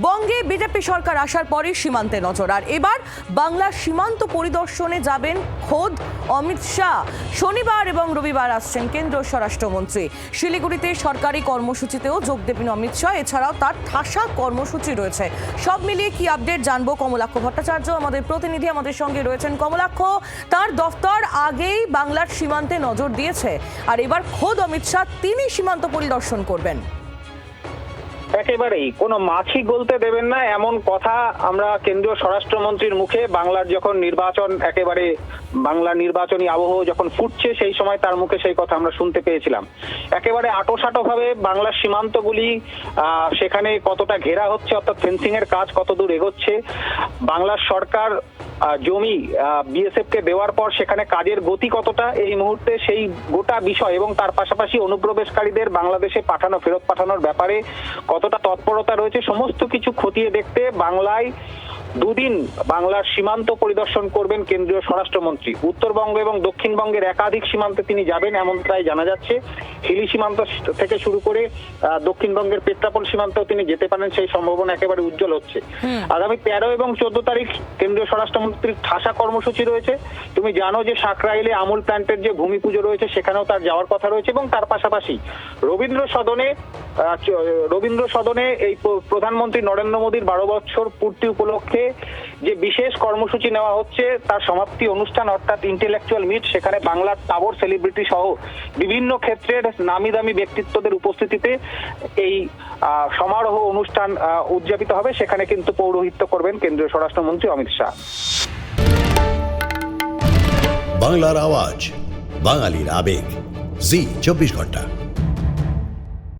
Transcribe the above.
বঙ্গে বিজেপি সরকার আসার পরে সীমান্তে নজর, আর এবার বাংলার সীমান্ত পরিদর্শনে যাবেন খোদ অমিত শাহ। শনিবার এবং রবিবার আসছেন কেন্দ্রীয় স্বরাষ্ট্রমন্ত্রী। শিলিগুড়িতে সরকারি কর্মসূচিতেও যোগ দেবেন অমিত শাহ। এছাড়াও তার ঠাসা কর্মসূচি রয়েছে। সব মিলিয়ে কি আপডেট জানবো কমলাক্ষ ভট্টাচার্য, আমাদের প্রতিনিধি আমাদের সঙ্গে রয়েছেন। কমলাক্ষ, তার দফতর আগেই বাংলার সীমান্তে নজর দিয়েছে, আর এবার খোদ অমিত শাহ তিনি সীমান্ত পরিদর্শন করবেন। একেবারেই কোনো মাছি গলতে দেবেন না, এমন কথা আমরা কেন্দ্রীয় স্বরাষ্ট্রমন্ত্রীর মুখে বাংলার যখন নির্বাচন, একেবারে বাংলা নির্বাচনী আবহ যখন ফুটছে সেই সময় তার মুখে সেই কথা আমরা শুনতে পেয়েছিলাম। একেবারে আটোসাটো ভাবে বাংলার সীমান্তগুলি সেখানে কতটা ঘেরা হচ্ছে, অর্থাৎ ফেন্সিং এর কাজ কতদূর এগোচ্ছে, বাংলার সরকার জমি বিএসএফ কে দেওয়ার পর সেখানে কাজের গতি কতটা এই মুহূর্তে, সেই গোটা বিষয় এবং তার পাশাপাশি অনুপ্রবেশকারীদের বাংলাদেশে ফেরত পাঠানোর ব্যাপারে কতটা তৎপরতা রয়েছে, সমস্ত কিছু খতিয়ে দেখতে বাংলায় দুদিন বাংলার সীমান্ত পরিদর্শন করবেন কেন্দ্রীয় স্বরাষ্ট্রমন্ত্রী। উত্তরবঙ্গ এবং দক্ষিণবঙ্গের একাধিক সীমান্তে তিনি যাবেন এমনটাই জানা যাচ্ছে। হিলি সীমান্ত থেকে শুরু করে দক্ষিণবঙ্গের পেট্রাপোল সীমান্তেও তিনি যেতে পারেন, সেই সম্ভাবনা একেবারে উজ্জ্বল হচ্ছে। আগামী 13 এবং 14 তারিখ কেন্দ্রীয় স্বরাষ্ট্রমন্ত্রীর ঠাসা কর্মসূচি রয়েছে। তুমি জানো যে সাকরাইলে আমুল প্ল্যান্টের যে ভূমি পুজো রয়েছে সেখানেও তার যাওয়ার কথা রয়েছে, এবং তার পাশাপাশি রবীন্দ্র সদনে এই প্রধানমন্ত্রী নরেন্দ্র মোদীর 12 বছর পূর্তি উপলক্ষে যে বিশেষ কর্মসূচি নেওয়া হচ্ছে তার সমাপ্তি অনুষ্ঠান, অর্থাৎ ইন্টেলেকচুয়াল মিট, সেখানে বাংলার তাবড় সেলিব্রিটি সহ বিভিন্ন ক্ষেত্রের নামি দামি ব্যক্তিত্বদের উপস্থিতিতে এই সমারোহ অনুষ্ঠান উদযাপিত হবে। সেখানে কিন্তু পৌরোহিত্য করবেন কেন্দ্রীয় স্বরাষ্ট্রমন্ত্রী অমিত শাহ। বাংলার আওয়াজ, বাঙালির আবেগ, জি 24 ঘন্টা।